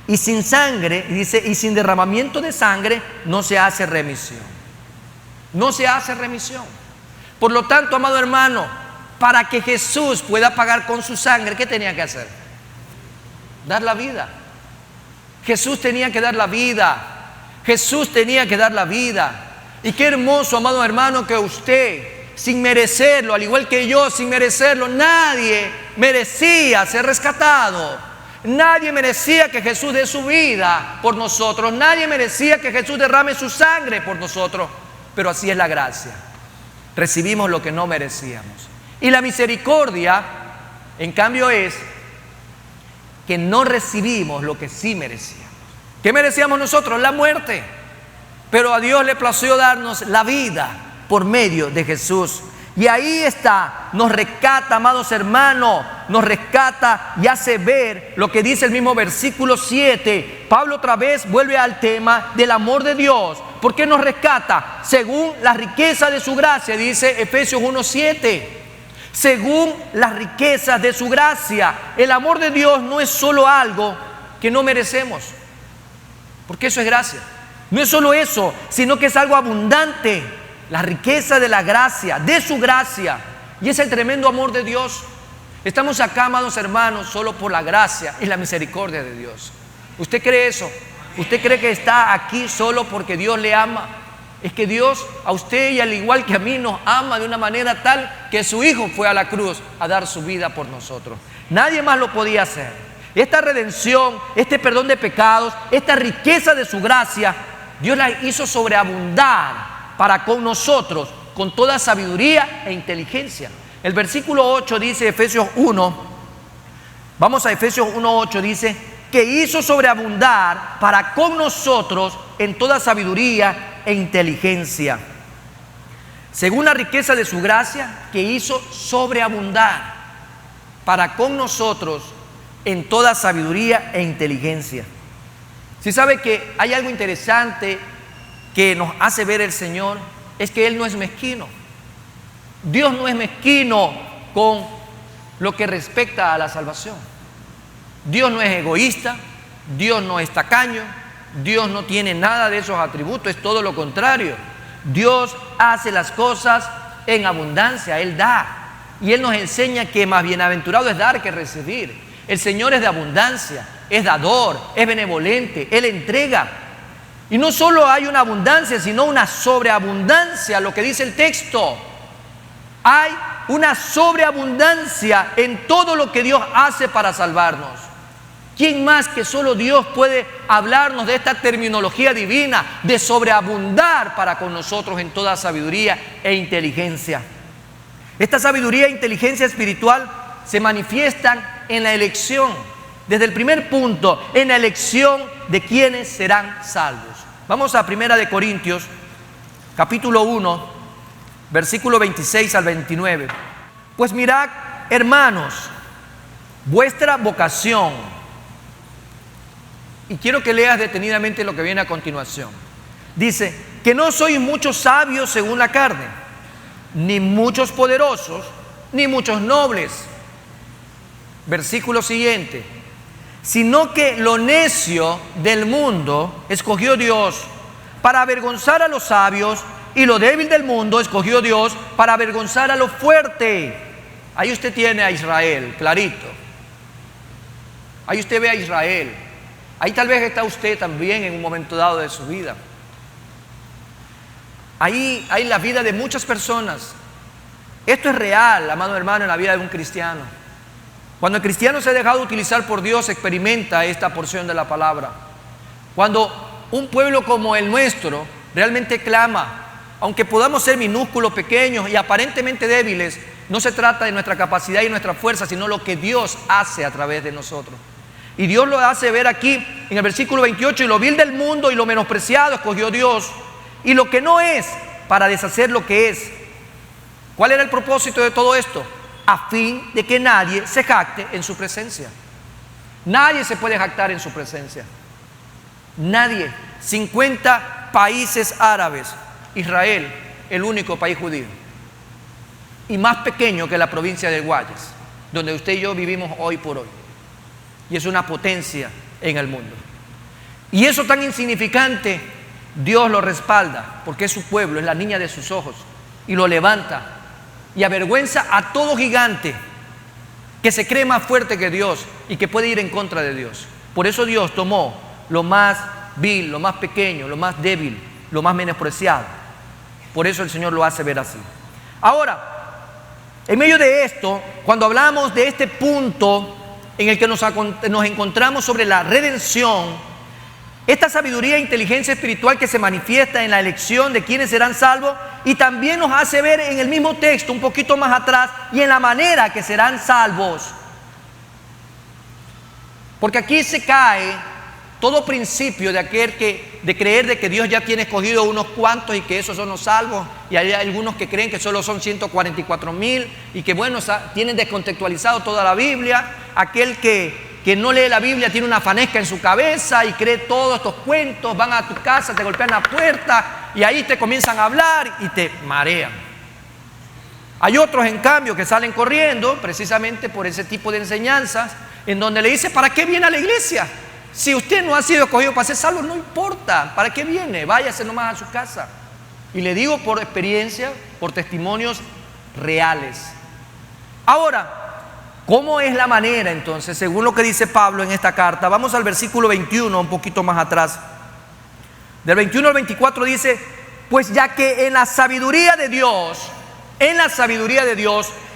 Y sin sangre, dice, y sin derramamiento de sangre no se hace remisión. No se hace remisión. Por lo tanto, amado hermano, para que Jesús pueda pagar con su sangre, ¿qué tenía que hacer? Dar la vida. Jesús tenía que dar la vida. Jesús tenía que dar la vida. Y qué hermoso, amado hermano, que usted, sin merecerlo, al igual que yo, sin merecerlo, nadie merecía ser rescatado. Nadie merecía que Jesús dé su vida por nosotros. Nadie merecía que Jesús derrame su sangre por nosotros. Pero así es la gracia. Recibimos lo que no merecíamos. Y la misericordia, en cambio, es que no recibimos lo que sí merecíamos. ¿Qué merecíamos nosotros? La muerte. Pero a Dios le plació darnos la vida por medio de Jesús. Y ahí está, nos rescata, amados hermanos, nos rescata y hace ver lo que dice el mismo versículo 7. Pablo otra vez vuelve al tema del amor de Dios. ¿Por qué nos rescata? Según la riqueza de su gracia, dice Efesios 1:7. Según las riquezas de su gracia. El amor de Dios no es solo algo que no merecemos, porque eso es gracia. No es solo eso, sino que es algo abundante. La riqueza de la gracia, de su gracia. Y es el tremendo amor de Dios. Estamos acá, amados hermanos, solo por la gracia y la misericordia de Dios. ¿Usted cree eso? ¿Usted cree que está aquí solo porque Dios le ama? Es que Dios a usted y al igual que a mí nos ama de una manera tal que su Hijo fue a la cruz a dar su vida por nosotros. Nadie más lo podía hacer. Esta redención, este perdón de pecados, esta riqueza de su gracia, Dios la hizo sobreabundar para con nosotros, con toda sabiduría e inteligencia. El versículo 8 dice, Efesios 1, vamos a Efesios 1:8, dice, que hizo sobreabundar para con nosotros en toda sabiduría e inteligencia. Según la riqueza de su gracia, que hizo sobreabundar para con nosotros en toda sabiduría e inteligencia. Si sabe que hay algo interesante que nos hace ver el Señor, es que Él no es mezquino. Dios no es mezquino con lo que respecta a la salvación. Dios no es egoísta, Dios no es tacaño, Dios no tiene nada de esos atributos, es todo lo contrario. Dios hace las cosas en abundancia, Él da. Y Él nos enseña que más bienaventurado es dar que recibir. El Señor es de abundancia, es dador, es benevolente, Él entrega. Y no solo hay una abundancia, sino una sobreabundancia, lo que dice el texto. Hay una sobreabundancia en todo lo que Dios hace para salvarnos. ¿Quién más que solo Dios puede hablarnos de esta terminología divina de sobreabundar para con nosotros en toda sabiduría e inteligencia? Esta sabiduría e inteligencia espiritual se manifiestan en la elección. Desde el primer punto, en la elección de quienes serán salvos. Vamos a 1 Corintios, capítulo 1, versículo 26 al 29. Pues mirad, hermanos, vuestra vocación. Y quiero que leas detenidamente lo que viene a continuación. Dice, que no sois muchos sabios según la carne, ni muchos poderosos, ni muchos nobles. Versículo siguiente. Sino que lo necio del mundo escogió Dios para avergonzar a los sabios, y lo débil del mundo escogió Dios para avergonzar a lo fuerte. Ahí usted tiene a Israel, clarito. Ahí usted ve a Israel. Ahí tal vez está usted también en un momento dado de su vida. Ahí hay la vida de muchas personas. Esto es real, amado hermano, en la vida de un cristiano. Cuando el cristiano se ha dejado utilizar por Dios, experimenta esta porción de la palabra. Cuando un pueblo como el nuestro realmente clama, aunque podamos ser minúsculos, pequeños y aparentemente débiles, no se trata de nuestra capacidad y nuestra fuerza, sino lo que Dios hace a través de nosotros. Y Dios lo hace ver aquí en el versículo 28, y lo vil del mundo y lo menospreciado escogió Dios, y lo que no es, para deshacer lo que es. ¿Cuál era el propósito de todo esto? A fin de que nadie se jacte en su presencia. Nadie se puede jactar en su presencia. Nadie. 50 países árabes. Israel, el único país judío. Y más pequeño que la provincia del Guayas, donde usted y yo vivimos hoy por hoy. Y es una potencia en el mundo. Y eso tan insignificante, Dios lo respalda, porque es su pueblo, es la niña de sus ojos. Y lo levanta y avergüenza a todo gigante que se cree más fuerte que Dios y que puede ir en contra de Dios. Por eso Dios tomó lo más vil, lo más pequeño, lo más débil, lo más menospreciado. Por eso el Señor lo hace ver así. Ahora, en medio de esto, cuando hablamos de este punto en el que nos encontramos sobre la redención, esta sabiduría e inteligencia espiritual que se manifiesta en la elección de quienes serán salvos, y también nos hace ver en el mismo texto, un poquito más atrás, y en la manera que serán salvos. Porque aquí se cae todo principio de creer de que Dios ya tiene escogido unos cuantos y que esos son los salvos, y hay algunos que creen que solo son 144,000 y que bueno, tienen descontextualizado toda la Biblia. Aquel que no lee la Biblia tiene una fanesca en su cabeza y cree todos estos cuentos. Van a tu casa, te golpean la puerta y ahí te comienzan a hablar y te marean. Hay otros en cambio que salen corriendo precisamente por ese tipo de enseñanzas, en donde le dice: ¿para qué viene a la iglesia? Si usted no ha sido escogido para ser salvo, no importa, ¿para qué viene? Váyase nomás a su casa. Y le digo por experiencia, por testimonios reales. Ahora, ¿cómo es la manera entonces? Según lo que dice Pablo en esta carta, vamos al versículo 21, un poquito más atrás. Del 21 al 24 dice: pues ya que en la sabiduría de Dios,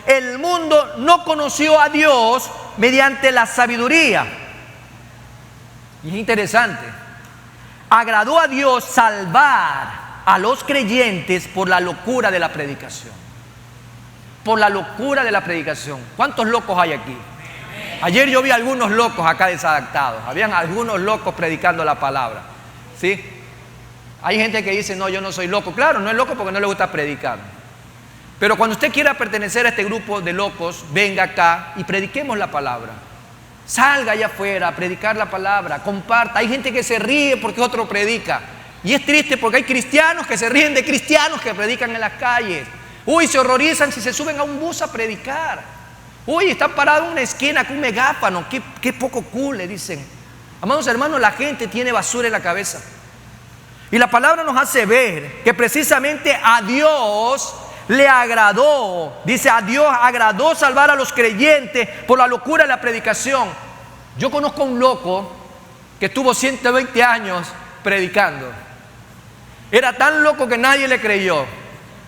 el mundo no conoció a Dios mediante la sabiduría. Y es interesante, agradó a Dios salvar a los creyentes por la locura de la predicación. Por la locura de la predicación. ¿Cuántos locos hay aquí? Ayer yo vi algunos locos acá desadaptados. Habían algunos locos predicando la palabra, ¿sí? Hay gente que dice: no, yo no soy loco. Claro, no es loco porque no le gusta predicar. Pero cuando usted quiera pertenecer a este grupo de locos, venga acá y prediquemos la palabra. Salga allá afuera a predicar la palabra, comparta. Hay gente que se ríe porque otro predica. Y es triste porque hay cristianos que se ríen de cristianos que predican en las calles. Uy, se horrorizan si se suben a un bus a predicar. Uy, están parados en una esquina con un megáfono. Qué poco cool, le dicen. Amados hermanos, la gente tiene basura en la cabeza. Y la palabra nos hace ver que precisamente a Dios le agradó, dice, a Dios agradó salvar a los creyentes por la locura de la predicación. Yo conozco a un loco que estuvo 120 años predicando. Era tan loco que nadie le creyó,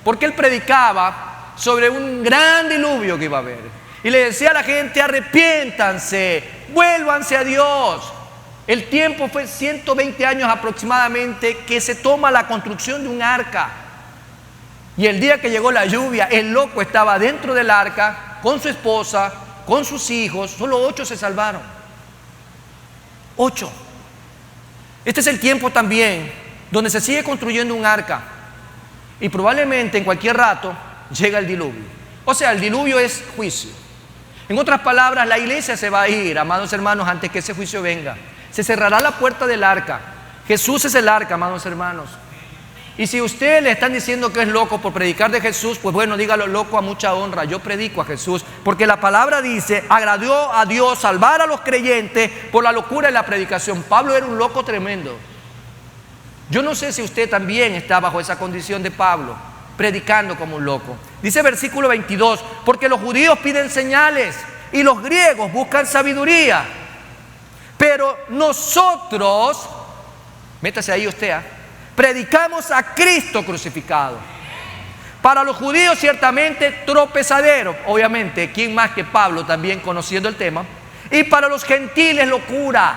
porque él predicaba sobre un gran diluvio que iba a haber. Y le decía a la gente: arrepiéntanse, vuélvanse a Dios. El tiempo fue 120 años aproximadamente que se toma la construcción de un arca. Y el día que llegó la lluvia, el loco estaba dentro del arca con su esposa, con sus hijos. Solo 8 se salvaron. 8. Este es el tiempo también donde se sigue construyendo un arca. Y probablemente en cualquier rato llega el diluvio. O sea, el diluvio es juicio. En otras palabras, la iglesia se va a ir, amados hermanos, antes que ese juicio venga. Se cerrará la puerta del arca. Jesús es el arca, amados hermanos. Y si usted le están diciendo que es loco por predicar de Jesús, pues bueno, dígalo: loco a mucha honra, yo predico a Jesús. Porque la palabra dice: agradó a Dios salvar a los creyentes por la locura de la predicación. Pablo era un loco tremendo. Yo no sé si usted también está bajo esa condición de Pablo, predicando como un loco. Dice versículo 22: porque los judíos piden señales y los griegos buscan sabiduría, pero nosotros, métase ahí usted, predicamos a Cristo crucificado. Para los judíos ciertamente tropezadero, obviamente, ¿quién más que Pablo también conociendo el tema? Y para los gentiles locura,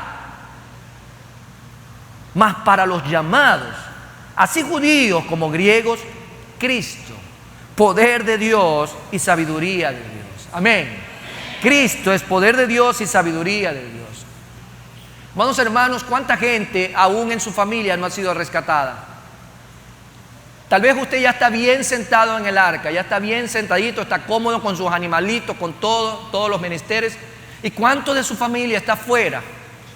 mas para los llamados, así judíos como griegos, Cristo, poder de Dios y sabiduría de Dios. Amén. Cristo es poder de Dios y sabiduría de Dios. Hermanos, hermanos, ¿cuánta gente aún en su familia no ha sido rescatada? Tal vez usted ya está bien sentado en el arca, ya está bien sentadito, está cómodo con sus animalitos, con todos los menesteres. ¿Y cuánto de su familia está fuera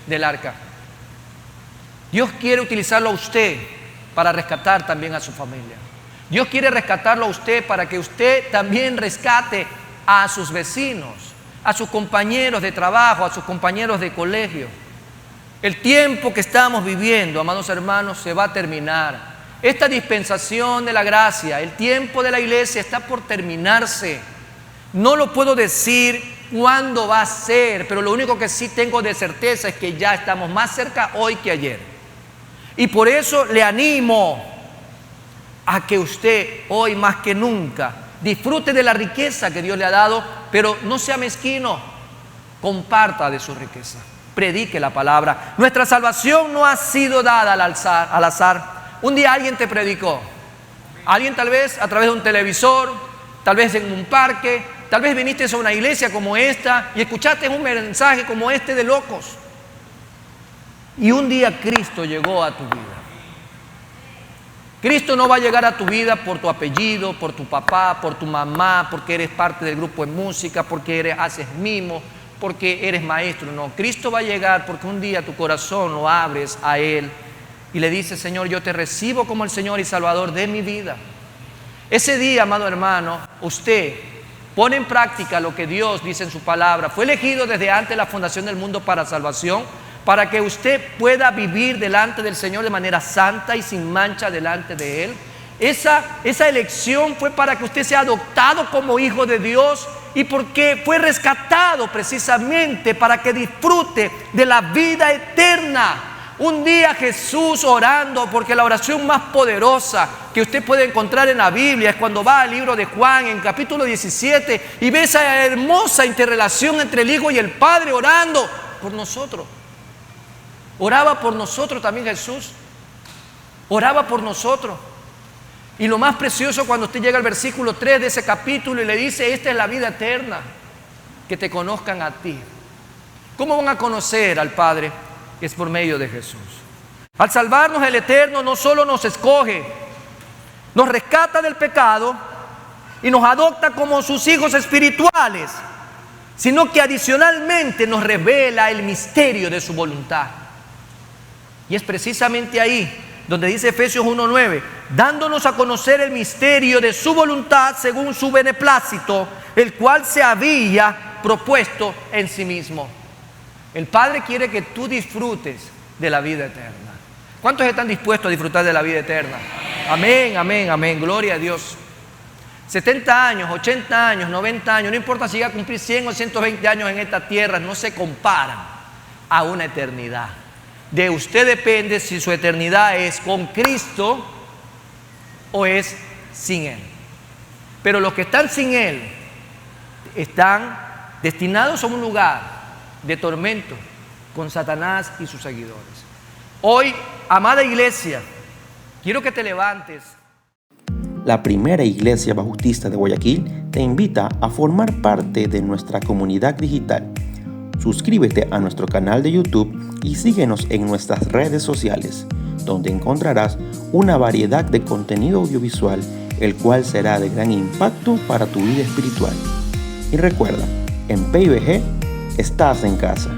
del arca? Dios quiere utilizarlo a usted para rescatar también a su familia. Dios quiere rescatarlo a usted para que usted también rescate a sus vecinos, a sus compañeros de trabajo, a sus compañeros de colegio. El tiempo que estamos viviendo, amados hermanos, se va a terminar. Esta dispensación de la gracia, el tiempo de la iglesia está por terminarse. No lo puedo decir cuándo va a ser, pero lo único que sí tengo de certeza es que ya estamos más cerca hoy que ayer. Y por eso le animo a que usted hoy más que nunca disfrute de la riqueza que Dios le ha dado, pero no sea mezquino, comparta de su riqueza. Predique la palabra. Nuestra salvación no ha sido dada al azar. Un día alguien te predicó. Alguien tal vez a través de un televisor, tal vez en un parque, tal vez viniste a una iglesia como esta y escuchaste un mensaje como este de locos. Y un día Cristo llegó a tu vida. Cristo no va a llegar a tu vida por tu apellido, por tu papá, por tu mamá, porque eres parte del grupo de música, porque haces mimo, porque eres maestro. No, Cristo va a llegar porque un día tu corazón lo abres a Él y le dices: Señor, yo te recibo como el Señor y Salvador de mi vida. Ese día, amado hermano, usted pone en práctica lo que Dios dice en su palabra. Fue elegido desde antes de la fundación del mundo para salvación, para que usted pueda vivir delante del Señor de manera santa y sin mancha delante de Él. Esa elección fue para que usted sea adoptado como hijo de Dios, y porque fue rescatado precisamente para que disfrute de la vida eterna. Un día Jesús orando, porque la oración más poderosa que usted puede encontrar en la Biblia es cuando va al libro de Juan en capítulo 17 y ve esa hermosa interrelación entre el Hijo y el Padre orando por nosotros. Oraba por nosotros también Jesús. Oraba por nosotros. Y lo más precioso, cuando usted llega al versículo 3 de ese capítulo y le dice: esta es la vida eterna, que te conozcan a ti. ¿Cómo van a conocer al Padre? Es por medio de Jesús. Al salvarnos, el Eterno no solo nos escoge, nos rescata del pecado y nos adopta como sus hijos espirituales, sino que adicionalmente nos revela el misterio de su voluntad. Y es precisamente ahí donde dice Efesios 1:9, dándonos a conocer el misterio de su voluntad según su beneplácito, el cual se había propuesto en sí mismo. El Padre quiere que tú disfrutes de la vida eterna. ¿Cuántos están dispuestos a disfrutar de la vida eterna? Amén, amén, amén. Gloria a Dios. 70 años, 80 años, 90 años, no importa si llega a cumplir 100 o 120 años en esta tierra, no se comparan a una eternidad. De usted depende si su eternidad es con Cristo o es sin Él. Pero los que están sin Él están destinados a un lugar de tormento con Satanás y sus seguidores. Hoy, amada iglesia, quiero que te levantes. La Primera Iglesia Bautista de Guayaquil te invita a formar parte de nuestra comunidad digital. Suscríbete a nuestro canal de YouTube y síguenos en nuestras redes sociales, donde encontrarás una variedad de contenido audiovisual, el cual será de gran impacto para tu vida espiritual. Y recuerda, en PIBG estás en casa.